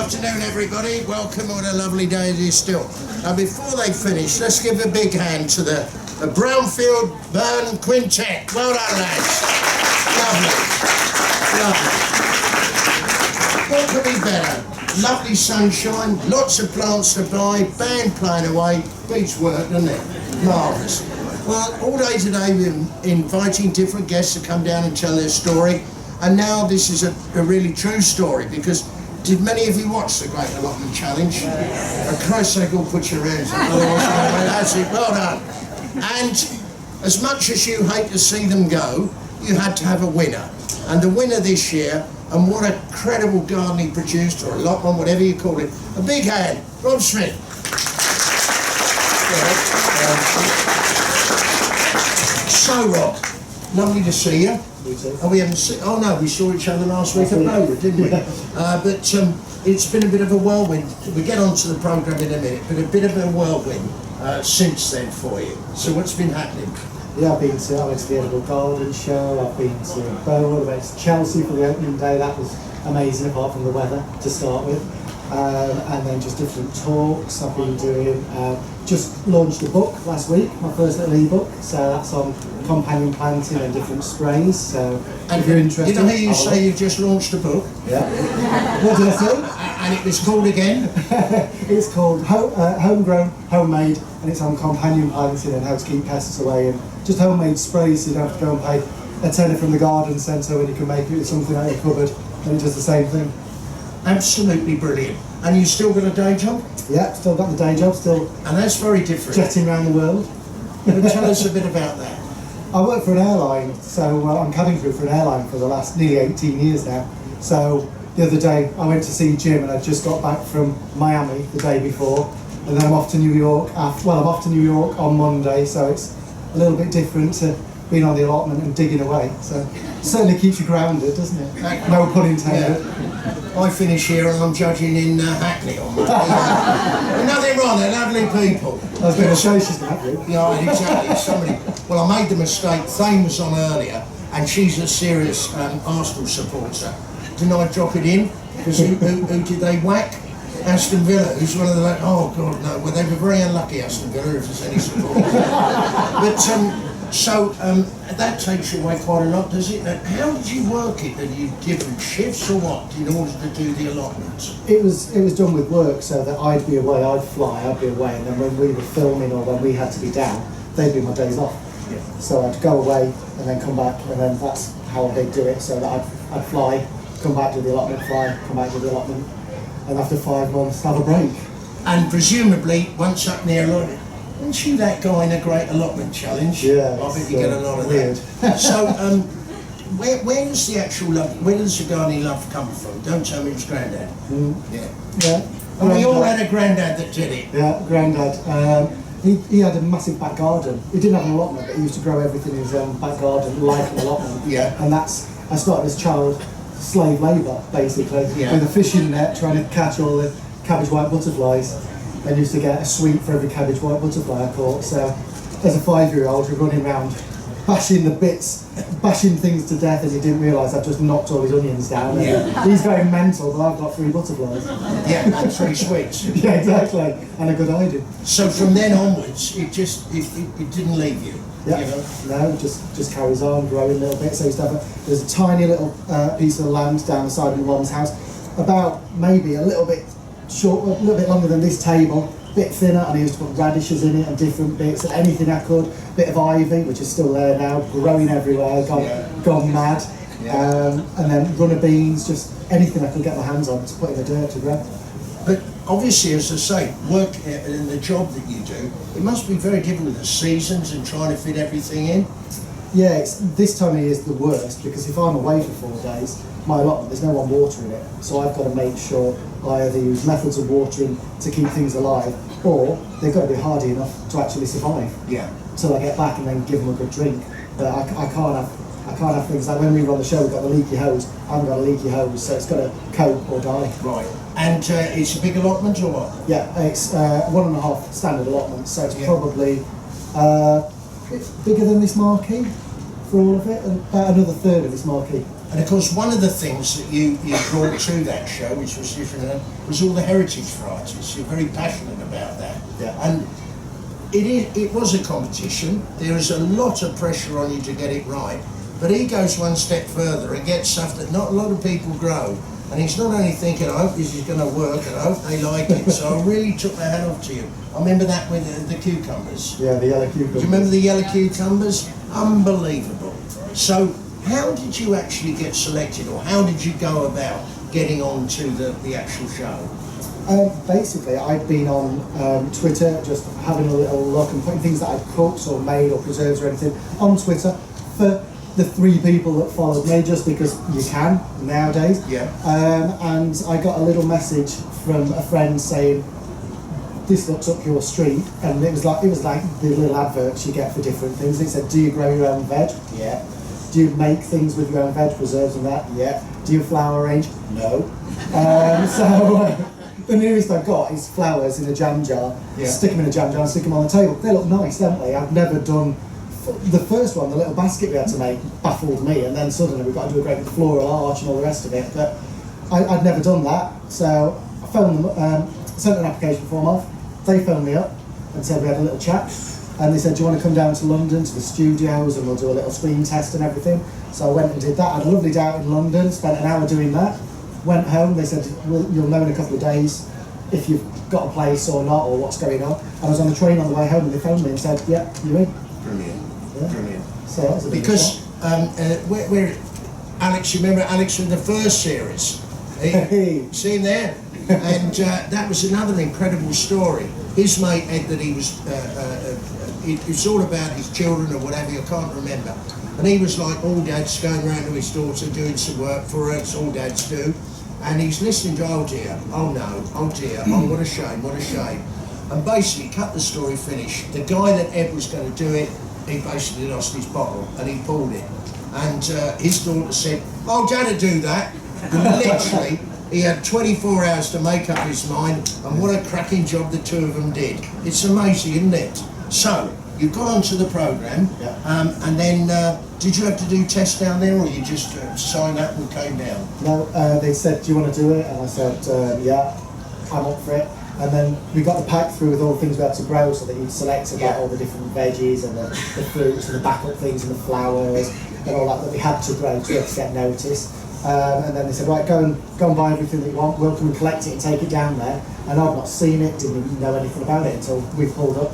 afternoon, everybody. Welcome on a lovely day it is still. Now, before they finish, let's give a big hand to the Brownfield Burn Quintet. Well done, lads. Lovely. What could be better? Lovely sunshine, lots of plants to buy, band playing away. Beats work, doesn't it? Marvellous. Well, all day today we're inviting different guests to come down and tell their story. And now this is a really true story, because did many of you watch the Great Allotment Challenge? For Christ's sake, all put your hands up. That's it, well done. And as much as you hate to see them go, you had to have a winner. And the winner this year, and what a credible garden he produced, or allotment, whatever you call it, a big hand, Rob Smith. So Rob, lovely to see you. Oh, we haven't seen. Oh no, we saw each other last week at Lowood, didn't we? But it's been a bit of a whirlwind. We get onto the programme in a minute, but a bit of a whirlwind since then for you. So what's been happening? Yeah, I went to the Edible Garden Show. I've been to Bowl. I went to Chelsea for the opening day. That was amazing, apart from the weather to start with. And then just different talks I've been doing. Just launched a book last week, my first little ebook. So that's on companion planting and different sprays. So and if you're interested, did I hear you say you've just launched a book? Yeah. What did I say? And it was called again? It's called Homegrown, Homemade, and it's on companion planting and how to keep pests away, and just homemade sprays, so you don't have to go and pay a tenner from the garden centre when you can make it with something out of your cupboard, and it does the same thing. Absolutely brilliant. And you still got a day job? Yeah, still got the day job, still. And that's very different. Jetting around the world. But tell us a bit about that. I work for an airline, so I'm cabin crew for an airline for the last nearly 18 years now. So the other day I went to see Jim, and I just got back from Miami the day before, and then I'm off to New York. I'm off to New York on Monday, so it's a little bit different to being on the allotment and digging away. So it certainly keeps you grounded, doesn't it? No pun intended. Yeah. I finish here and I'm judging in Hackney on Monday. Nothing wrong, they're lovely people. I was going to say she's happy. Yeah, exactly. Well, I made the mistake. Thane was on earlier, and she's a serious Arsenal supporter. Didn't I drop it in? Because who did they whack? Aston Villa, who's one of the... Oh, God, no. Well, they were very unlucky, Aston Villa, if there's any support. But, so that takes you away quite a lot, does it? How did you work it? Did you different shifts or what in order to do the allotments? It was done with work, so that I'd be away, I'd fly, I'd be away, and then when we were filming or when we had to be down, they'd be my days off. Yeah. So I'd go away and then come back, and then that's how they'd do it. So that I'd fly, come back to the allotment, fly, come back to the allotment, and after 5 months have a break. And presumably, once up near London, isn't you that guy in a Great Allotment Challenge? Yeah. I bet you get a lot of weird. that. So, where does the actual love, where does the gardening love come from? Don't tell me it was Grandad. Yeah. And we all had a Grandad that did it. Yeah, Grandad. He had a massive back garden. He didn't have an allotment, but he used to grow everything in his own back garden like an allotment. Yeah. And I started as child slave labour, basically, with a fishing net trying to catch all the cabbage white butterflies. I used to get a sweet for every cabbage white butterfly I caught. So as a 5-year-old, you're running around bashing things to death, and he didn't realise I've just knocked all his onions down. Yeah. He's going mental, but I've got 3 butterflies. Yeah, and 3 sweets. Yeah, exactly, and a good idea. So from then onwards, it didn't leave you. Yeah, you know? No, it just carries on growing a little bit. So there's a tiny little piece of land down the side of my mum's house, about maybe a little bit short, a little bit longer than this table, a bit thinner, and I used to put radishes in it and different bits and anything I could. Bit of ivy, which is still there now, growing everywhere, gone mad. Yeah. And then runner beans, just anything I could get my hands on to put in the dirt to grow. But obviously, as I say, work in the job that you do, it must be very difficult with the seasons and trying to fit everything in. Yeah, this time of year is the worst, because if I'm away for 4 days, my allotment, there's no one watering it, so I've got to make sure I either use methods of watering to keep things alive, or they've got to be hardy enough to actually survive. Yeah. Till I get back and then give them a good drink. But I can't have things like when we run the show, we've got the leaky hose. I haven't got a leaky hose, so it's got to cope or die. Right. And it's a big allotment or what? Yeah, it's 1.5 standard allotment, so it's probably it's bigger than this marquee for all of it, and about another third of this marquee. And of course, one of the things that you brought to that show, which was different, was all the heritage varieties. You're very passionate about that. Yeah. And it was a competition. There is a lot of pressure on you to get it right. But he goes one step further and gets stuff that not a lot of people grow. And he's not only thinking, I hope this is going to work and I hope they like it. So I really took my hat off to you. I remember that with the cucumbers. Yeah, the yellow cucumbers. Do you remember the yellow cucumbers? Unbelievable. So how did you actually get selected, or how did you go about getting on to the actual show? Basically, I'd been on Twitter, just having a little look and putting things that I'd cooked or made or preserves or anything on Twitter for the 3 people that followed me, just because you can nowadays. Yeah. And I got a little message from a friend saying, "This looks up your street," and it was like the little adverts you get for different things. It said, "Do you grow your own veg?" Yeah. "Do you make things with your own veg, preserves and that?" Yeah. "Do you flower arrange?" No. The nearest I've got is flowers in a jam jar. Yeah. Stick them in a jam jar and stick them on the table. They look nice, don't they? I've never done. The first one, the little basket we had to make, baffled me, and then suddenly we've got to do a great big floral arch and all the rest of it. But I'd never done that, so I phoned them, sent an application form off. They phoned me up and said we had a little chat, and they said, "Do you want to come down to London to the studios and we'll do a little screen test and everything?" So I went and did that. I had a lovely day out in London, spent an hour doing that. Went home. They said, "Well, you'll know in a couple of days if you've got a place or not, or what's going on." I was on the train on the way home, and they phoned me and said, "Yeah, you're in." Brilliant. Yeah. Brilliant. So that was a big Because we're Alex, you remember Alex from the first series? Hey. See him there? And that was another incredible story. His mate Ed, that he was, it's all about his children or whatever, I can't remember. And he was like all dads, going around to his daughter, doing some work for her, as all dads do. And he's listening to, "Oh dear, oh no, oh dear, oh what a shame, what a shame." And basically, cut the story finish. The guy that Ed was going to do it, he basically lost his bottle and he pulled it. And his daughter said, "Oh, Dad, do that." And literally, he had 24 hours to make up his mind, and what a cracking job the 2 of them did. It's amazing, isn't it? So, you got onto the programme, and then did you have to do tests down there, or you just signed up and came down? No, they said, "Do you want to do it?" And I said, "Yeah, I'm up for it." And then we got the pack through with all the things we had to grow, so that you'd select about all the different veggies and the fruits and the backup things and the flowers and all that we had to grow to be able to get notice. And then they said, "Right, go and buy everything that you want. We'll come and collect it and take it down there." And I've not seen it, didn't even know anything about it until we pulled up.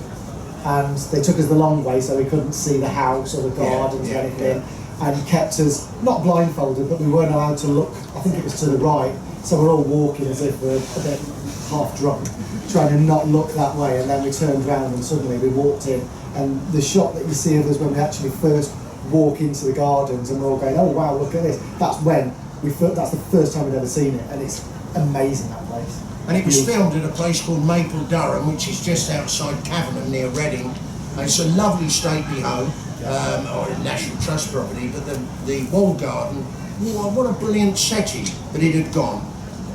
And they took us the long way, so we couldn't see the house or the gardens or anything. And kept us not blindfolded, but we weren't allowed to look. I think it was to the right, so we're all walking as if we're a bit half drunk, trying to not look that way. And then we turned around and suddenly we walked in, and the shot that you see of us when we actually first walk into the gardens and we're all going, "Oh wow, look at this." That's that's the first time we'd ever seen it, and it's amazing, that place. And it was filmed at a place called Maple Durham, which is just outside Cavenham near Reading. And it's a lovely stately home, or a National Trust property, but the wall garden, what a brilliant setting, but it had gone.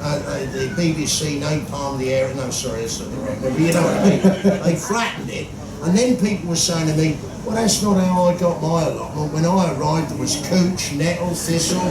The BBC napalmed the area, no sorry, that's not the right one, but you know what I mean. They flattened it, and then people were saying to me, "Well, that's not how I got my allotment. When I arrived, there was cooch, nettle, thistle,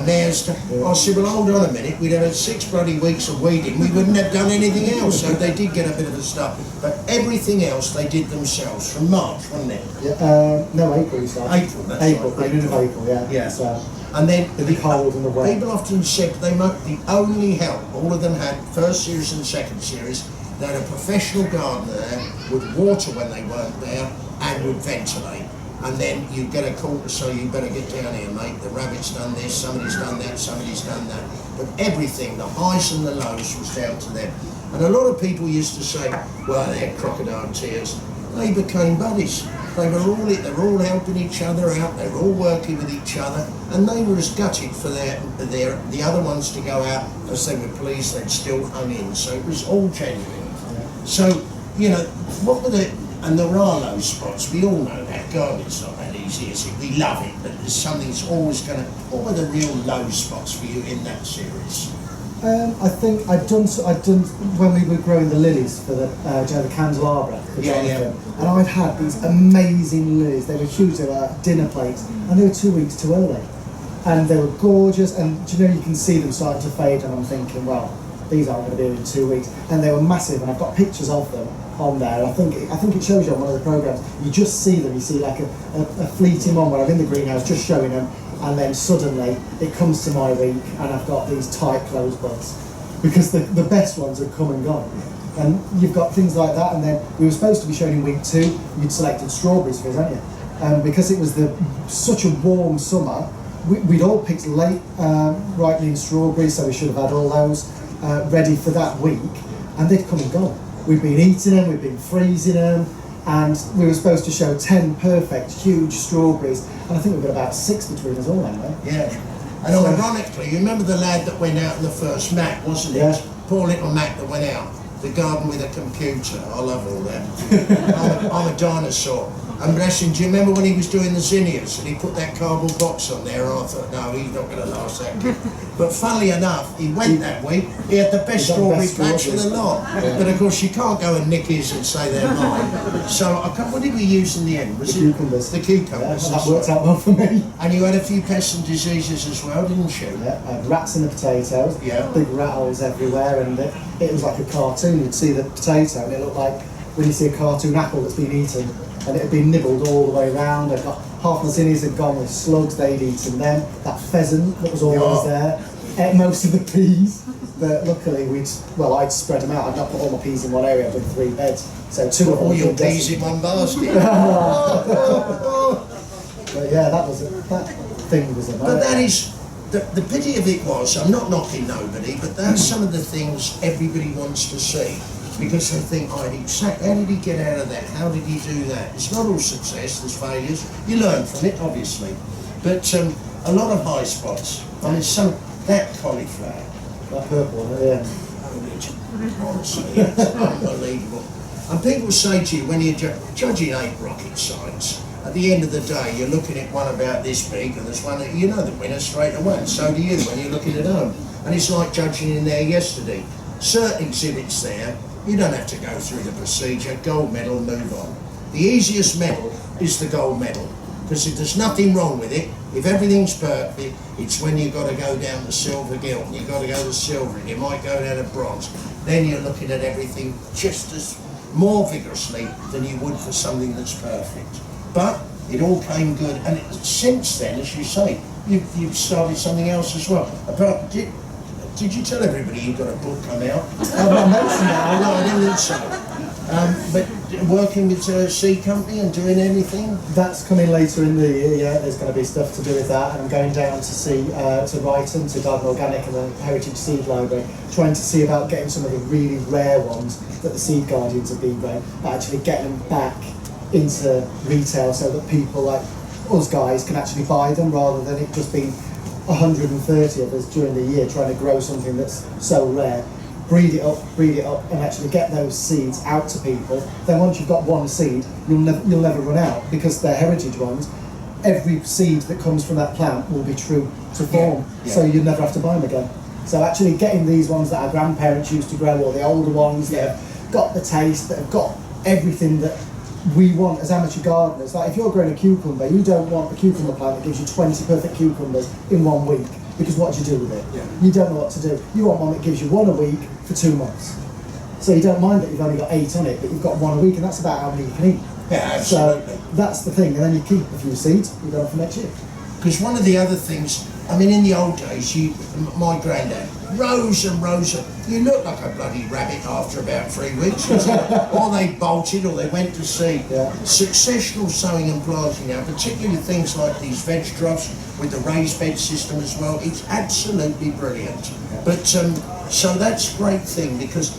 mare's." I said, "Well, hold on a minute. We'd had 6 bloody weeks of weeding. We wouldn't have done anything else." So they did get a bit of the stuff, but everything else they did themselves from March, wasn't it? Yeah, no, April we started. April, that's April, right. beginning of April, yeah. Yeah. So, And then the cold and the wet. people often said the only help all of them had, first series and second series, they had a professional gardener there, would water when they weren't there, and would ventilate. And then you get a call to say, "You better get down here, mate. The rabbit's done this, somebody's done that, somebody's done that." But everything, the highs and the lows, was down to them. And a lot of people used to say, "Well, they're crocodile tears." They became buddies. They were all helping each other out. They were all working with each other, and they were as gutted for the other ones to go out as they were pleased they'd still hung in. So it was all genuine. So what were and there are low spots. We all know that gardening's not that easy, is it? We love it, but there's something that's always going to. What were the real low spots for you in that series? I think I'd done when we were growing the lilies for the candelabra for Jonathan, and I'd had these amazing lilies. They were huge. They were like dinner plates, and they were 2 weeks too early. and they were gorgeous. And do you know, you can see them starting to fade, and I'm thinking, well, these aren't going to be in 2 weeks. And they were massive, and I've got pictures of them on there. I think it shows you on one of the programs. You just see them. You see like a fleeting one where I'm in the greenhouse just showing them, and then suddenly it comes to my week, and I've got these tight closed buds because the best ones have come and gone. And you've got things like that. And then we were supposed to be showing in week 2. You'd selected strawberries for us, hadn't you? Because it was such a warm summer. We'd all picked late ripening strawberries, so we should have had all those ready for that week, and they'd come and gone. We've been eating them, we've been freezing them, and we were supposed to show 10 perfect, huge strawberries, and I think we've got about 6 between us all, haven't we? Yeah. And so, ironically, you remember the lad that went out in the first Mac, wasn't it? Yeah. Poor little Mac that went out. The garden with a computer. I love all that. I'm a dinosaur. And bless him, do you remember when he was doing the zinnias and he put that cardboard box on there, and I thought, no, he's not going to last that kid. But funnily enough, he went that week, he had the best strawberry patch of the lot. Yeah. But of course, you can't go and nick his and say they're mine. So, what did we use in the end? Was the cucumbers. The cucumbers. Yeah, that worked out well for me. And you had a few pests and diseases as well, didn't you? Yeah, I had rats in the potatoes, yeah. Big rat holes everywhere, and it was like a cartoon. You'd see the potato and it looked like when you see a cartoon apple that's been eaten, and it had been nibbled all the way around. I'd got half my zinnias had gone with slugs, they'd eaten them. That pheasant that was always there ate most of the peas, but luckily I'd spread them out. I'd not put all my peas in one area with 3 beds, so 2 of them. All your peas in one basket. But yeah, that thing was about. But that is, the pity of it was, I'm not knocking nobody, but that's some of the things everybody wants to see. Because they think, how did he get out of that? How did he do that? It's not all success, there's failures. You learn from it, obviously. But a lot of high spots. I mean, that cauliflower. That purple one, yeah. Honestly, it's unbelievable. And people say to you, when you're judging 8 rocket science, at the end of the day, you're looking at one about this big, and there's one that you know the winner straight away, and so do you when you're looking at home. And it's like judging in there yesterday. Certain exhibits there, you don't have to go through the procedure. Gold medal, move on. The easiest medal is the gold medal, because if there's nothing wrong with it, if everything's perfect, it's when you've got to go down the silver gilt, and you've got to go to silver, and you might go down to bronze. Then you're looking at everything just as more vigorously than you would for something that's perfect. But it all came good, and since then, as you say, you've started something else as well. Did you tell everybody you've got a book come out? I mentioned that. No, I didn't think so. But working with a seed company and doing anything? That's coming later in the year, yeah. There's going to be stuff to do with that, and I'm going down to see, to Brighton, to Garden Organic and the Heritage Seed Library, trying to see about getting some of the really rare ones that the Seed Guardians have been growing, actually getting them back into retail so that people like us guys can actually buy them, rather than it just being 130 of us during the year trying to grow something that's so rare. Breed it up, and actually get those seeds out to people. Then once you've got one seed, you'll never run out, because they're heritage ones. Every seed that comes from that plant will be true to form, so you'll never have to buy them again. So actually getting these ones that our grandparents used to grow, or the older ones that have got the taste, that have got everything that we want as amateur gardeners. Like if you're growing a cucumber, you don't want a cucumber plant that gives you 20 perfect cucumbers in 1 week, because what do you do with it? Yeah. You don't know what to do. You want one that gives you 1 a week for 2 months. So you don't mind that you've only got 8 on it, but you've got 1 a week, and that's about how many you can eat. Yeah, absolutely. So that's the thing, and then you keep a few seeds, you go for next year. Because one of the other things, I mean, in the old days, my granddad, rows and rows of, you look like a bloody rabbit after about 3 weeks, or they bolted, or they went to seed. Yeah. Successional sowing and planting now, particularly things like these veg troughs with the raised bed system as well, it's absolutely brilliant. Yeah. But so that's a great thing, because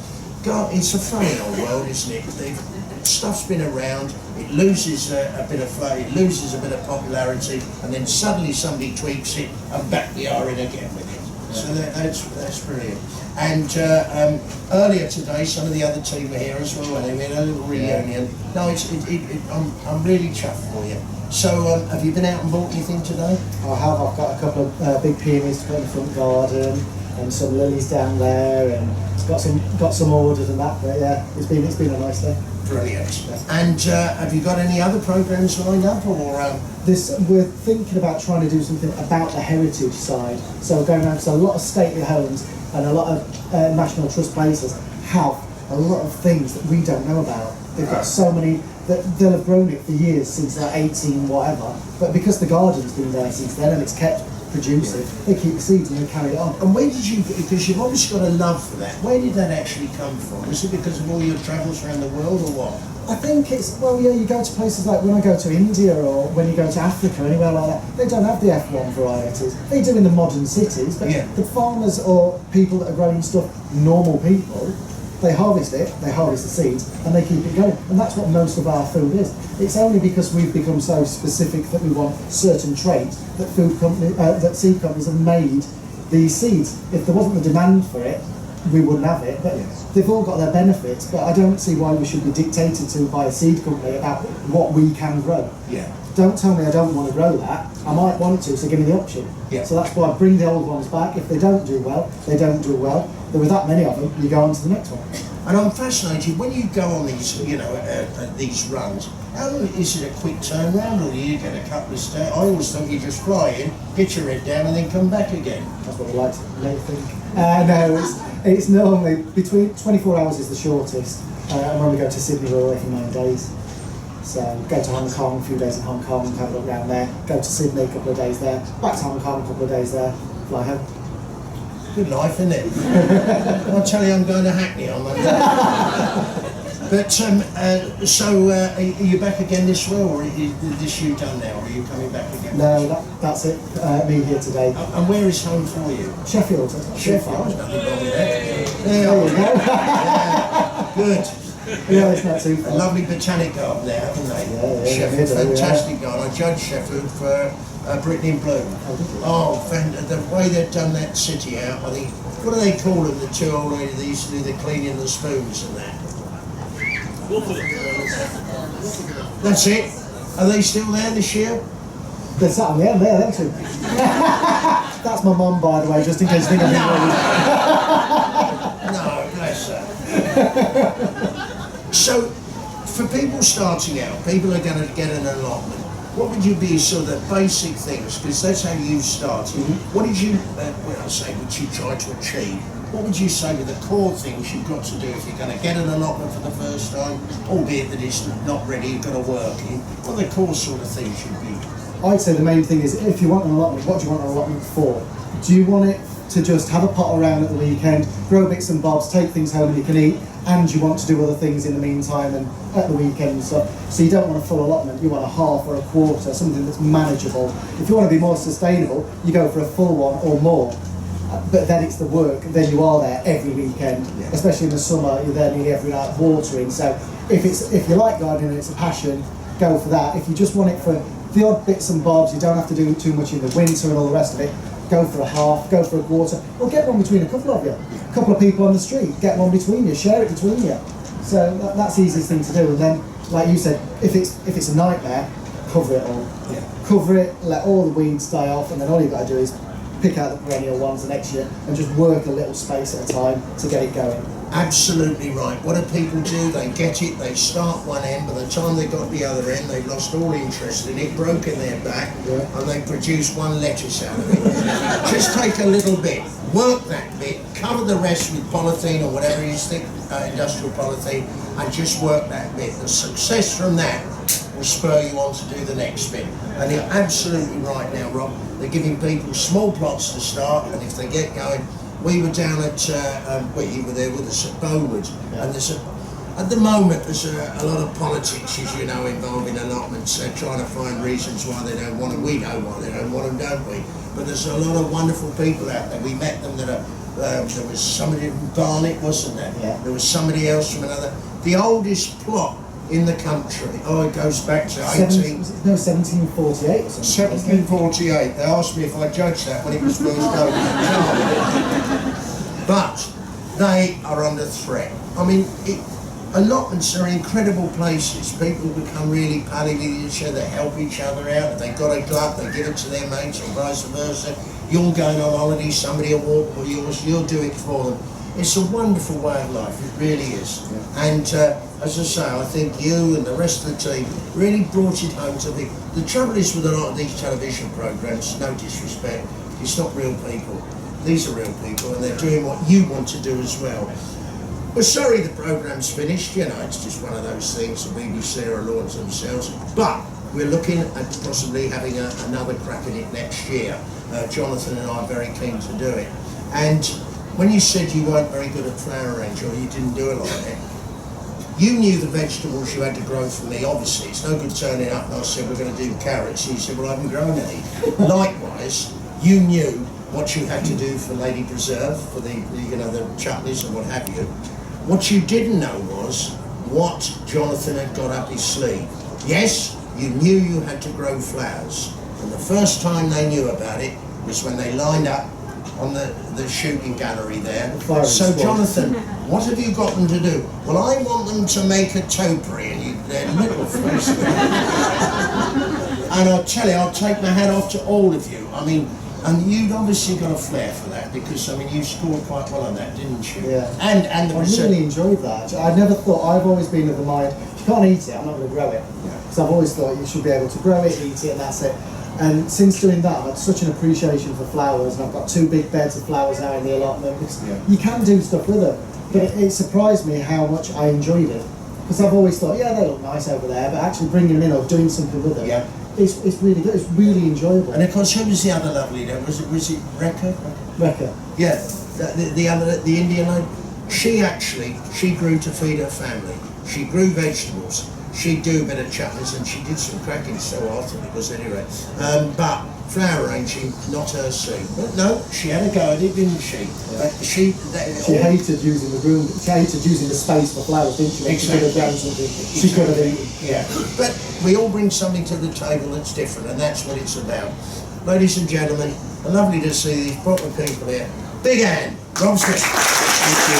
God, it's a funny old world, isn't it? Stuff's been around, it loses a bit of flavour, it loses a bit of popularity, and then suddenly somebody tweaks it, and back we are in again with it. Yeah. So that's brilliant. And earlier today, some of the other team were here as well, and we had a little reunion. No, I'm really chuffed for you. So, have you been out and bought anything today? I have. I've got a couple of big peonies to put in the front garden, and some lilies down there, and got some orders and that. But yeah, it's been a nice day. Brilliant. And have you got any other programs lined up, or? We're thinking about trying to do something about the heritage side. So going around, so a lot of stately homes and a lot of National Trust places have a lot of things that we don't know about. They've got so many that they'll have grown it for years, since like 18 whatever, but because the garden's been there since then and it's kept producing, they keep the seeds and they carry it on. And where did you, because you've obviously got a love for that, where did that actually come from? Was it because of all your travels around the world, or what? I think it's, well, yeah, you go to places like, when I go to India or when you go to Africa, anywhere like that, they don't have the F1 varieties. They do in the modern cities, but the farmers or people that are growing stuff, normal people, they harvest it, they harvest the seeds, and they keep it going. And that's what most of our food is. It's only because we've become so specific that we want certain traits that that seed companies have made these seeds. If there wasn't the demand for it, we wouldn't have it. But they've all got their benefits. But I don't see why we should be dictated to by a seed company about what we can grow. Yeah. Don't tell me I don't want to grow that. I might want to, so give me the option. Yeah. So that's why I bring the old ones back. If they don't do well, they don't do well. There are that many of them, you go on to the next one. And I'm fascinated, when you go on these, these runs, how is it a quick turnaround, or do you get a couple of steps? I always thought you just fly in, get your head down, and then come back again. That's what we like to think. No, it's normally between 24 hours is the shortest, and when we go to Sydney, we're away for 9 days. So go to Hong Kong, a few days in Hong Kong, have a look around there. Go to Sydney, a couple of days there. Back to Hong Kong, a couple of days there. Fly home. Good life, isn't it? I'll tell you, I'm going to Hackney on Monday. But so are you back again this way, or is this you done now, or are you coming back again? No, that's it. Me here today. And where is home for you? Sheffield. Sheffield. There's nothing wrong with that. There we go. Yeah, good. Yeah, it's not too far. A lovely botanic garden there, haven't they? Yeah, Sheffield, fantastic garden. I judged Sheffield for Brittany in Bloom. The way they've done that city out, I think, what do they call them, the two old ladies that used to do the cleaning the spoons and that? That's it. Are they still there this year? They're sat on the end there, them two. That's my mum, by the way, just in case you think I'm No, bless her. So, for people starting out, people are going to get an allotment. What would you be sort of the basic things, because that's how you started. What did you, which you tried to achieve, what would you say were the core things you've got to do if you're going to get an allotment for the first time, albeit that it's not ready, you've got to work in? What are the core sort of things you'd be? I'd say the main thing is, if you want an allotment, what do you want an allotment for? Do you want it to just have a pot around at the weekend, grow bits and bobs, take things home and you can eat, and you want to do other things in the meantime and at the weekend and stuff? So you don't want a full allotment, you want a half or a quarter, something that's manageable. If you want to be more sustainable, you go for a full one or more. But then it's the work, then you are there every weekend, especially in the summer, you're there nearly every night watering. So if you like gardening and it's a passion, go for that. If you just want it for the odd bits and bobs, you don't have to do too much in the winter and all the rest of it, go for a half, go for a quarter, or get one between a couple of you. A couple of people on the street, get one between you, share it between you. So that's the easiest thing to do. And then, like you said, if it's a nightmare, cover it all. Cover it, let all the weeds die off, and then all you've got to do is pick out the perennial ones the next year and just work a little space at a time to get it going. Absolutely right. What do people do? They get it, they start one end, by the time they got the other end, they've lost all interest in it, broken their back, and they produce one lettuce out of it. Just take a little bit, work that bit, cover the rest with polythene or whatever you think, industrial polythene, and just work that bit. The success from that will spur you on to do the next bit. And you're absolutely right now, Rob. They're giving people small plots to start, and if they get going, we were down at, you were there with us at Bowood, and at the moment there's a lot of politics, as you know, involving allotments. They're trying to find reasons why they don't want them. We know why they don't want them, don't we? But there's a lot of wonderful people out there. We met them that are, there was somebody from Barnet, wasn't there? Yeah. There was somebody else from another. The oldest plot in the country, it goes back to 1748 or something. 1748. They asked me if I judged that when it was first going. But they are under threat. I mean, allotments are incredible places. People become really pally with each other, help each other out. If they've got a glove, they give it to their mates, or vice versa. You're going on holiday, somebody will walk for yours, you'll do it for them. It's a wonderful way of life, it really is. And as I say, I think you and the rest of the team really brought it home to me. The trouble is with a lot of these television programmes, no disrespect, it's not real people. These are real people and they're doing what you want to do as well. We're sorry the programme's finished, you know, it's just one of those things, the BBC are launch themselves, but we're looking at possibly having another crack at it next year. Jonathan and I are very keen to do it. And when you said you weren't very good at flower arranging or you didn't do a lot of it, you knew the vegetables you had to grow for me, obviously. It's no good turning up and I said we're going to do carrots. You said, well, I haven't grown any. Likewise, you knew what you had to do for Lady Preserve, for the you know, the chutneys and what have you. What you didn't know was what Jonathan had got up his sleeve. Yes, you knew you had to grow flowers. And the first time they knew about it was when they lined up on the shooting gallery there. So Jonathan, what have you got them to do? Well, I want them to make a topiary, and they're little face. And I'll tell you, I'll take my hat off to all of you. I mean, and you'd obviously got a flair for that because, I mean, you scored quite well on that, didn't you? Yeah. And the I really enjoyed that. I never thought, I've always been of the mind, if you can't eat it, I'm not going to grow it. Because I've always thought you should be able to grow it, eat it, and that's it. And since doing that, I've had such an appreciation for flowers, and I've got 2 big beds of flowers now in the allotment, because you can do stuff with them. But it surprised me how much I enjoyed it. Because I've always thought, yeah, they look nice over there, but actually bringing them in or doing something with them, it's really good, it's really enjoyable. And of course, who was the other lovely there? Was it Rekha? Rekha. Yeah, the Indian lady. She grew to feed her family. She grew vegetables. She'd do a bit of chutneys and she did some cracking so often because anyway. But flower arranging, not her scene. But no, she had a go at it, didn't she? Yeah. She hated using the room. She hated using the space for flowers, didn't she? Exactly. She could have done something. She could have eaten. Yeah. But we all bring something to the table that's different, and that's what it's about. Ladies and gentlemen, lovely to see these proper people here. Big hand, Rob Smith. Thank you.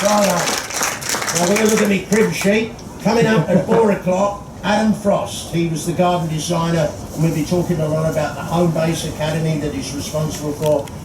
Well done. Now we're going to look at me crib sheet. Coming up at 4 o'clock, Adam Frost. He was the garden designer, and we'll be talking a lot about the Home Base Academy that he's responsible for.